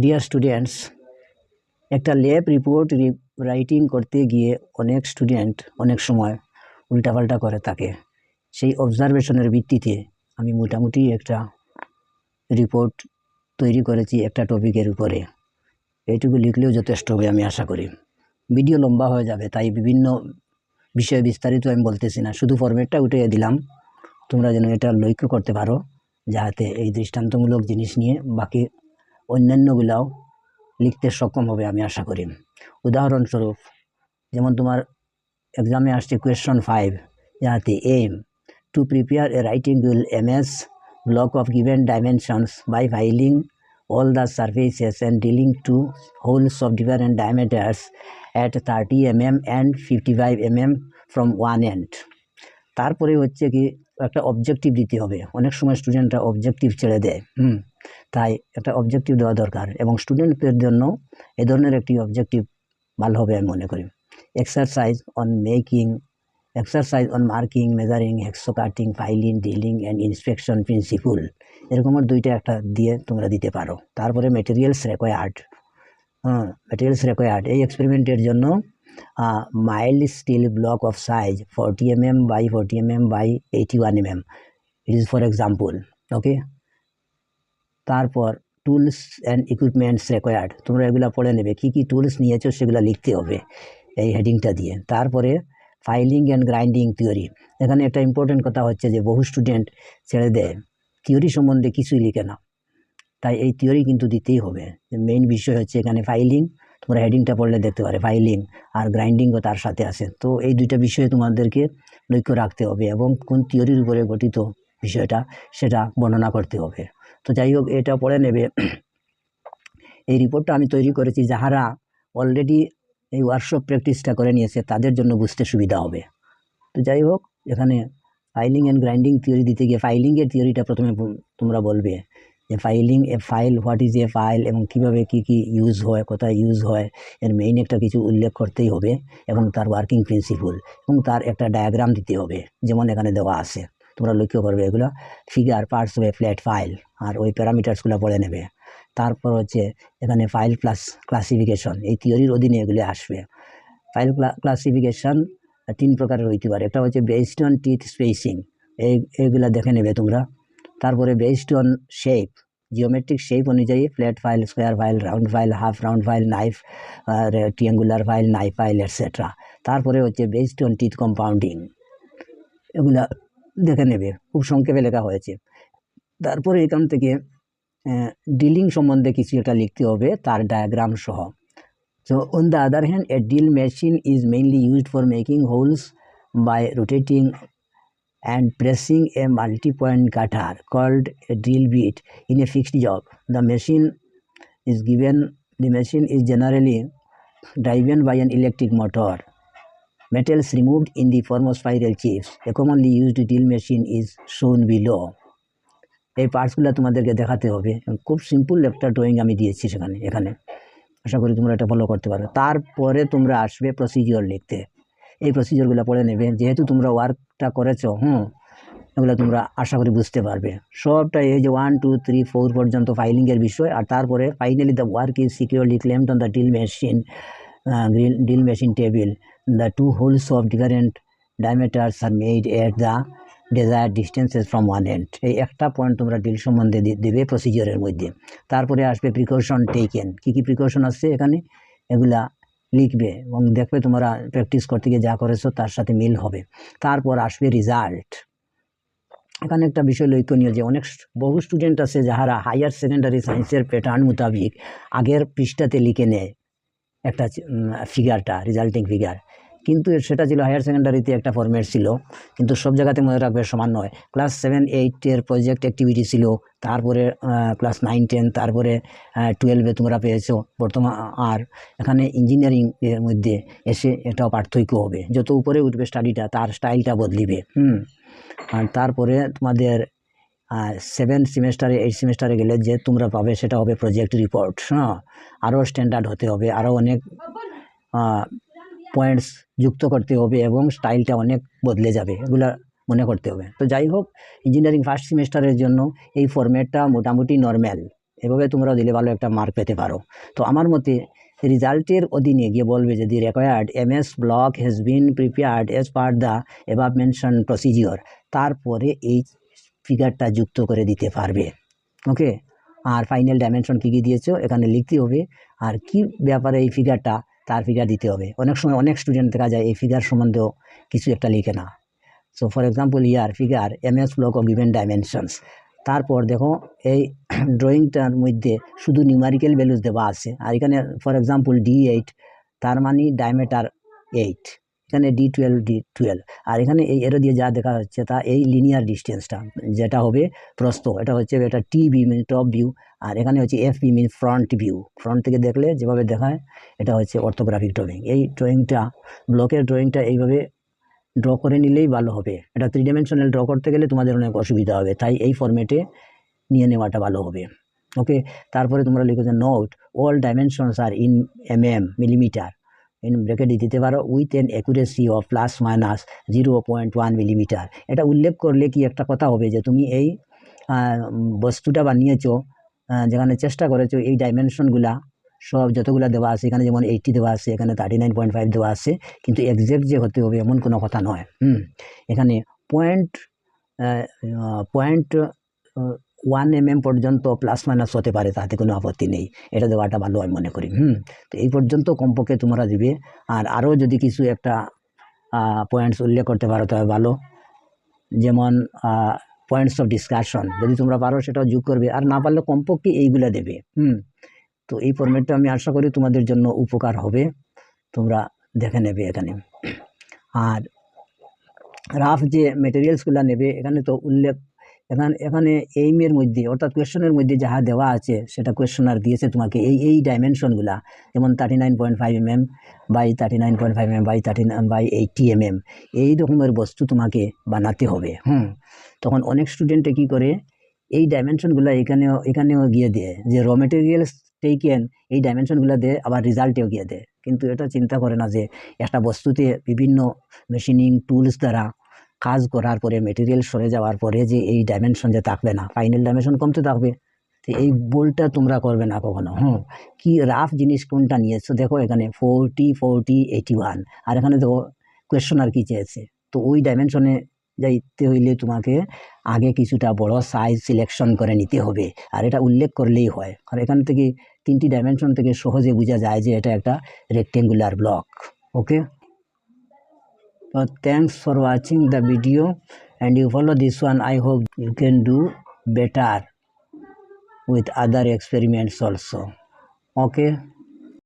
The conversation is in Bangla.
ডিয়ার স্টুডেন্টস, একটা ল্যাব রিপোর্ট রাইটিং করতে গিয়ে অনেক স্টুডেন্ট অনেক সময় উল্টাপাল্টা করে থাকে। সেই অবজারভেশনের ভিত্তিতে আমি মোটামুটি একটা রিপোর্ট তৈরি করেছি একটা টপিকের উপরে। এইটুকু লিখলেও যথেষ্ট হবে আমি আশা করি। ভিডিও লম্বা হয়ে যাবে, তাই বিভিন্ন বিষয়ে বিস্তারিত আমি বলতেছি না, শুধু ফরম্যাটটা উঠিয়ে দিলাম তোমরা যেন এটা লক্ষ্য করতে পারো, যাতে এই দৃষ্টান্তমূলক জিনিস নিয়ে বাকি অন্যান্যগুলাও লিখতে সক্ষম হবে আমি আশা করি। উদাহরণস্বরূপ যেমন তোমার এক্সামে আসছে কোয়েশ্চন 5, যাতে aim to prepare a writing গুল MS block of given dimensions by filing all the surfaces and drilling two holes of different diameters at 30 mm and 55 mm from one end। তারপরে হচ্ছে কি একটা অবজেক্টিভ দিতে হবে। অনেক সময় স্টুডেন্টরা অবজেক্টিভ ছেড়ে দেয়, তাই একটা অবজেক্টিভ দেওয়া দরকার এবং স্টুডেন্টদের জন্য এ ধরনের একটি অবজেক্টিভ ভালো হবে আমি মনে করি। Exercise on marking, measuring, Hexo cutting, filing, dealing and inspection principle, এরকমের দুইটা একটা দিয়ে তোমরা দিতে পারো। তারপরে মেটেরিয়ালস রেকোয়ার্ড এই এক্সপেরিমেন্টের জন্য mild steel block of size 40 mm by 40 mm by 81 mm, it is for example. Okay, তারপর টুলস অ্যান্ড ইকুইপমেন্টস রেকোয়ার্ড, তোমরা এগুলো পড়ে নেবে, কী কী টুলস নিয়েছো সেগুলো লিখতে হবে এই হেডিংটা দিয়ে। তারপরে ফাইলিং অ্যান্ড গ্রাইন্ডিং থিওরি, এখানে একটা ইম্পর্টেন্ট কথা হচ্ছে যে বহু স্টুডেন্ট ছেড়ে দেয়, থিওরি সম্বন্ধে কিছুই লিখে না, তাই এই থিওরি কিন্তু দিতেই হবে। মেইন বিষয় হচ্ছে এখানে ফাইলিং, তোমরা হেডিংটা পড়লে দেখতে পারে ফাইলিং আর গ্রাইন্ডিংও তার সাথে আছে। তো এই দুইটা বিষয়ে তোমাদেরকে লক্ষ্য রাখতে হবে এবং কোন থিওরির উপরে গঠিত বিষয়টা সেটা বর্ণনা করতে হবে। তো যাই হোক, এটা পড়ে নেবে। এই রিপোর্টটা আমি তৈরি করেছি, যাহারা অলরেডি এই ওয়ার্কশপ প্র্যাকটিসটা করে নিয়েছে তাদের জন্য বুঝতে সুবিধা হবে। তো যাই হোক, এখানে ফাইলিং অ্যান্ড গ্রাইন্ডিং থিওরি দিতে গিয়ে ফাইলিংয়ের থিওরিটা প্রথমে তোমরা বলবে যে filing A file, what is a file এবং কীভাবে কী কী ইউজ হয়, কোথায় ইউজ হয়, এর মেইন একটা কিছু উল্লেখ করতেই হবে এবং তার ওয়ার্কিং প্রিন্সিপল এবং তার একটা ডায়াগ্রাম দিতে হবে, যেমন এখানে দেওয়া আছে। তোমরা লক্ষ্য করবে এগুলো figure, parts of a flat file, আর ওই প্যারামিটার্সগুলো পড়ে নেবে। তারপর হচ্ছে এখানে ফাইল ক্লাসিফিকেশন, এই থিওরির অধীনে এগুলো আসবে। ফাইল ক্লাসিফিকেশন 3 প্রকারের হইতে পারে। একটা হচ্ছে বেসড অন টিথ স্পেসিং, এইগুলা দেখে নেবে তোমরা। তারপরে based on shape, geometric shape অনুযায়ী flat file, square file, round file, half round file, knife, triangular file, knife file, etcetera. তারপরে হচ্ছে বেসড অন টিথ কম্পাউন্ডিং, এগুলা দেখে নেবে, খুব সংক্ষেপে লেখা হয়েছে। তারপরে এখান থেকে ডিলিং সম্বন্ধে কিছু একটা লিখতে হবে তার ডায়াগ্রাম সহ। So on the other hand, a drill machine is mainly used for making holes by rotating and pressing a multi-point cutter called a drill bit in a fixed job. The machine is generally driven by an electric motor. Metals removed in the form of spiral chips. A commonly used drill machine is shown below. এই পার্টসগুলো তোমাদেরকে দেখাতে হবে। খুব সিম্পল একটা ড্রয়িং আমি দিয়েছি এখানে, আশা করি তোমরা এটা ফলো করতে পারো। তারপরে তোমরা আসবে প্রসিজিওর লিখতে। এই প্রসিজিওরগুলো পড়ে নেবে, যেহেতু তোমরা ওয়ার্কটা করেছো, এগুলো তোমরা আশা করি বুঝতে পারবে সবটা। এই যে 1, 2, 3, 4 পর্যন্ত ফাইলিংয়ের বিষয়, আর তারপরে finally the work is securely claimed on the drill machine table. The 2 holes of different diameters are made at the desired distances from one end. এই একটা পয়েন্ট তোমরা ডিল সম্বন্ধে দেবে প্রসিজিওরের মধ্যে। তারপরে আসবে প্রিকশন টেকেন, কী কী প্রিকশন আছে এখানে এগুলা লিখবে এবং দেখবে তোমরা প্র্যাকটিস করতে গিয়ে যা করেছো তার সাথে মিল হবে। তারপর আসবে রেজাল্ট। এখানে একটা বিষয় লক্ষণীয় যে বহু স্টুডেন্ট আছে যারা হায়ার সেকেন্ডারি সায়েন্সের প্যাটার্ন মোতাবিক আগের পৃষ্ঠাতে লিখে নেয় একটা ফিগারটা, রেজাল্টিং ফিগার, কিন্তু সেটা ছিল হায়ার সেকেন্ডারিতে একটা ফরম্যাট ছিল, কিন্তু সব জায়গাতে মনে রাখবে সমান নয়। ক্লাস 7, 8-এর প্রজেক্ট অ্যাক্টিভিটি ছিল, তারপরে ক্লাস 9, 10, তারপরে 12-এ তোমরা পেয়েছো বর্তমান। আর এখানে ইঞ্জিনিয়ারিং এর মধ্যে এসে এটাও পার্থক্য হবে, যত উপরে উঠবে স্টাডিটা তার স্টাইলটা বদলিবে। আর তারপরে তোমাদের 7 সেমেস্টারে 8 সেমেস্টারে গেলে যে তোমরা পাবে সেটা হবে প্রজেক্ট রিপোর্ট। আরও স্ট্যান্ডার্ড হতে হবে, আরও অনেক পয়েন্টস যুক্ত করতে হবে এবং স্টাইলটা অনেক বদলে যাবে, এগুলো মনে করতে হবে। তো যাই হোক, ইঞ্জিনিয়ারিং ফার্স্ট সেমেস্টারের জন্য এই ফরম্যাটটা মোটামুটি নর্মাল, এভাবে তোমরাও দিলে ভালো একটা মার্ক পেতে পারো। তো আমার মতে রেজাল্টের অধীনে গিয়ে বলবে যে the required MS block has been prepared as per the above mention procedure, তারপরে এই ফিগারটা যুক্ত করে দিতে পারবে। ওকে, আর ফাইনাল ডাইমেনশন কী কী দিয়েছো এখানে লিখতে হবে, আর কি ব্যাপারে এই ফিগারটা তার ফিগার দিতে হবে। অনেক সময় অনেক স্টুডেন্ট দেখা যায় এই ফিগার সম্বন্ধেও কিছু একটা লিখে না। So for example year figure MS block of given dimensions, তারপর দেখো এই ড্রয়িংটার মধ্যে শুধু নিউমারিক্যাল ভ্যালুজ দেওয়া আছে, আর এখানে ফর এক্সাম্পল D8 তার মানে ডায়ামিটার 8, এখানে D12 আর এখানে এই এরো দিয়ে যা দেখা যাচ্ছে তা এই লিনিয়ার ডিস্টেন্সটা যেটা হবে প্রস্থ, এটা হচ্ছে এটা TB মিন টপ ভিউ, আর এখানে হচ্ছে FB মিন ফ্রন্ট ভিউ। ফ্রন্ট থেকে দেখলে যেভাবে দেখায় এটা হচ্ছে অর্থোগ্রাফিক ড্রয়িং। এই ড্রয়িংটা ব্লকের ড্রয়িংটা এইভাবে ড্র করে নিলেই ভালো হবে। এটা 3 ডাইমেনশনাল ড্র করতে গেলে তোমাদের অনেক অসুবিধা হবে, তাই এই ফরম্যাটে নিয়ে নেওয়াটা ভালো হবে। ওকে, তারপরে তোমরা লিখেছো note all dimensions are in millimetre, in bracket দিতে পারো with an accuracy of +-0.1 millimetre. এটা উল্লেখ করলে কি একটা কথা হবে যে তুমি এই বস্তুটা বানিয়েছো, যেখানে চেষ্টা করেছো এই ডাইমেনশনগুলা সব যতগুলো দেওয়া আছে, এখানে যেমন 80 দেওয়া আছে, এখানে 39.5 দেওয়া আছে, কিন্তু এক্স্যাক্ট যে হতে হবে এমন কোনো কথা নয়। এখানে পয়েন্ট 1 mm পর্যন্ত +- হতে পারে, তাতে কোনো আপত্তি নেই, এটা দেওয়াটা ভালো আমি মনে করি। তো এই পর্যন্ত কমপক্ষে তোমরা দিবে, আর আরও যদি কিছু একটা পয়েন্টস উল্লেখ করতে পারো তবে ভালো, যেমন পয়েন্টস অফ ডিসকাশন যদি তোমরা পারো সেটাও যোগ করবে, আর না পারলে কমপক্ষে এইগুলা দেবে। তো এই ফরম্যাটটা আমি আশা করি তোমাদের জন্য উপকার হবে, তোমরা দেখে নেবে এখানে। আর রাফ যে মেটেরিয়ালসগুলো নেবে এখানে তো উল্লেখ, এখানে এইমের মধ্যে অর্থাৎ কোয়েশ্চনের মধ্যে যাহা দেওয়া আছে সেটা কোয়েশ্চনার দিয়েছে তোমাকে এই ডাইমেনশনগুলা, যেমন 39.5 mm by 39.5 mm by 80 mm, এই রকমের বস্তু তোমাকে বানাতে হবে। তখন অনেক স্টুডেন্টে কি করে এই ডাইমেনশনগুলো এখানেও গিয়ে দেয়, যে র মেটেরিয়ালস টেকেন এই ডাইমেনশনগুলো দেয়, আবার রেজাল্টেও গিয়ে দেয়, কিন্তু এটা চিন্তা করে না যে একটা বস্তুতে বিভিন্ন মেশিনিং টুলস দ্বারা কাজ করার পরে মেটেরিয়াল সরে যাওয়ার পরে যে এই ডাইমেনশন যে থাকবে না, ফাইনাল ডাইমেনশন কমতে থাকবে। তো এই ভুলটা তোমরা করবে না কখনো। কি রাফ জিনিস কোনটা নিয়েছো দেখো, এখানে 40, 40, 81, আর এখানে দেখো কোয়েশ্চন আর কি চেয়েছে। তো ওই ডাইমেনশনে যাইতে হইলে তোমাকে আগে কিছুটা বড় সাইজ সিলেকশন করে নিতে হবে, আর এটা উল্লেখ করলেই হয়, আর এখান থেকে 3টি ডাইমেনশন থেকে সহজে বোঝা যায় যে এটা একটা rectangular block. Okay, so thanks for watching the video and you follow this one. I hope you can do better with other experiments also. Okay.